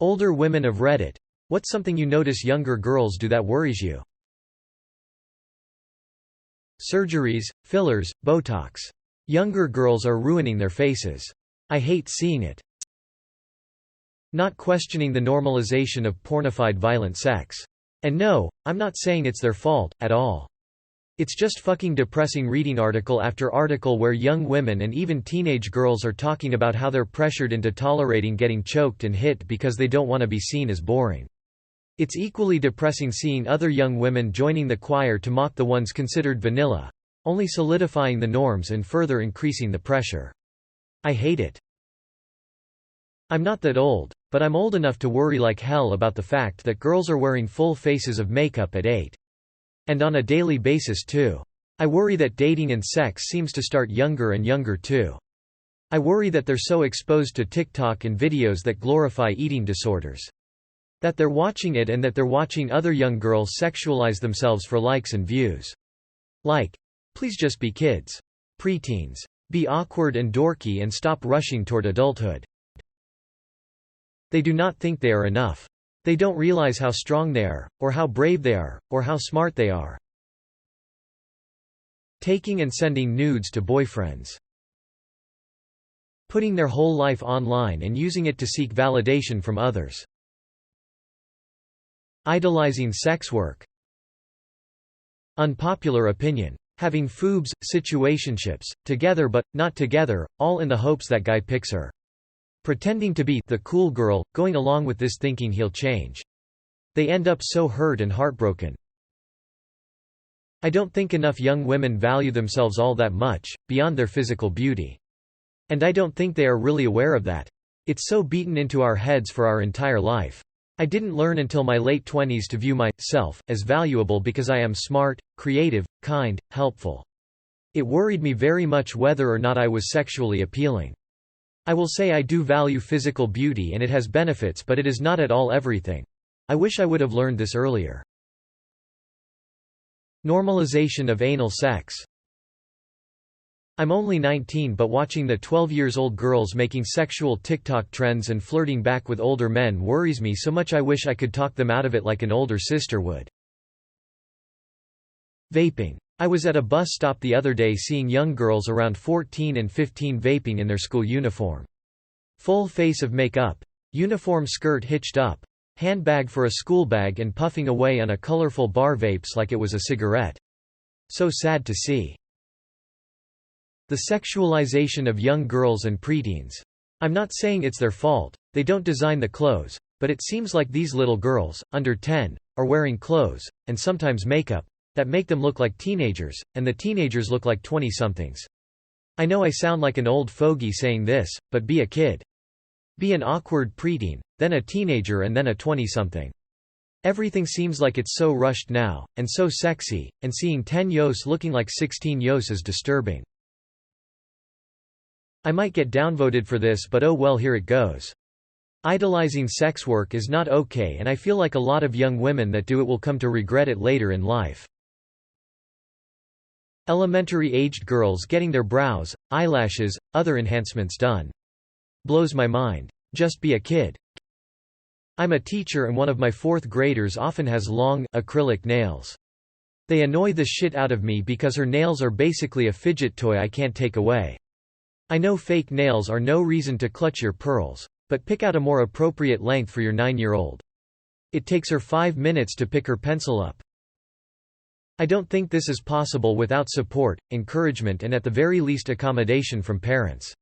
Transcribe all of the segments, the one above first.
Older women of Reddit. What's something you notice younger girls do that worries you? Surgeries, fillers, Botox. Younger girls are ruining their faces. I hate seeing it. Not questioning the normalization of pornified violent sex. And no, I'm not saying it's their fault, at all. It's just fucking depressing reading article after article where young women and even teenage girls are talking about how they're pressured into tolerating getting choked and hit because they don't want to be seen as boring. It's equally depressing seeing other young women joining the choir to mock the ones considered vanilla, only solidifying the norms and further increasing the pressure. I hate it. I'm not that old, but I'm old enough to worry like hell about the fact that girls are wearing full faces of makeup at 8. And on a daily basis too. I worry that dating and sex seems to start younger and younger too. I worry that they're so exposed to TikTok and videos that glorify eating disorders. That they're watching it and that they're watching other young girls sexualize themselves for likes and views. Like, please just be kids. Preteens. Be awkward and dorky and stop rushing toward adulthood. They do not think they are enough. They don't realize how strong they are, or how brave they are, or how smart they are. Taking and sending nudes to boyfriends. Putting their whole life online and using it to seek validation from others. Idolizing sex work. Unpopular opinion. Having foobs, situationships, together but not together, all in the hopes that guy picks her. Pretending to be the cool girl, going along with this thinking he'll change. They end up so hurt and heartbroken. I don't think enough young women value themselves all that much, beyond their physical beauty. And I don't think they are really aware of that. It's so beaten into our heads for our entire life. I didn't learn until my late 20s to view myself as valuable because I am smart, creative, kind, helpful. It worried me very much whether or not I was sexually appealing. I will say I do value physical beauty and it has benefits, but it is not at all everything. I wish I would have learned this earlier. Normalization of anal sex. I'm only 19, but watching the 12-year-old girls making sexual TikTok trends and flirting back with older men worries me so much I wish I could talk them out of it like an older sister would. Vaping. I was at a bus stop the other day seeing young girls around 14 and 15 vaping in their school uniform. Full face of makeup. Uniform skirt hitched up. Handbag for a school bag and puffing away on a colorful bar vapes like it was a cigarette. So sad to see. The sexualization of young girls and preteens. I'm not saying it's their fault, they don't design the clothes, but it seems like these little girls, under 10, are wearing clothes, and sometimes makeup, that make them look like teenagers, and the teenagers look like 20-somethings. I know I sound like an old fogey saying this, but be a kid. Be an awkward preteen, then a teenager and then a 20-something. Everything seems like it's so rushed now, and so sexy, and seeing 10-yos looking like 16-yos is disturbing. I might get downvoted for this, but oh well, here it goes. Idolizing sex work is not okay, and I feel like a lot of young women that do it will come to regret it later in life. Elementary-aged girls getting their brows, eyelashes, other enhancements done. Blows my mind. Just be a kid. I'm a teacher and one of my 4th graders often has long, acrylic nails. They annoy the shit out of me because her nails are basically a fidget toy I can't take away. I know fake nails are no reason to clutch your pearls, but pick out a more appropriate length for your 9-year-old. It takes her 5 minutes to pick her pencil up. I don't think this is possible without support, encouragement and at the very least accommodation from parents.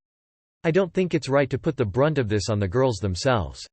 I don't think it's right to put the brunt of this on the girls themselves.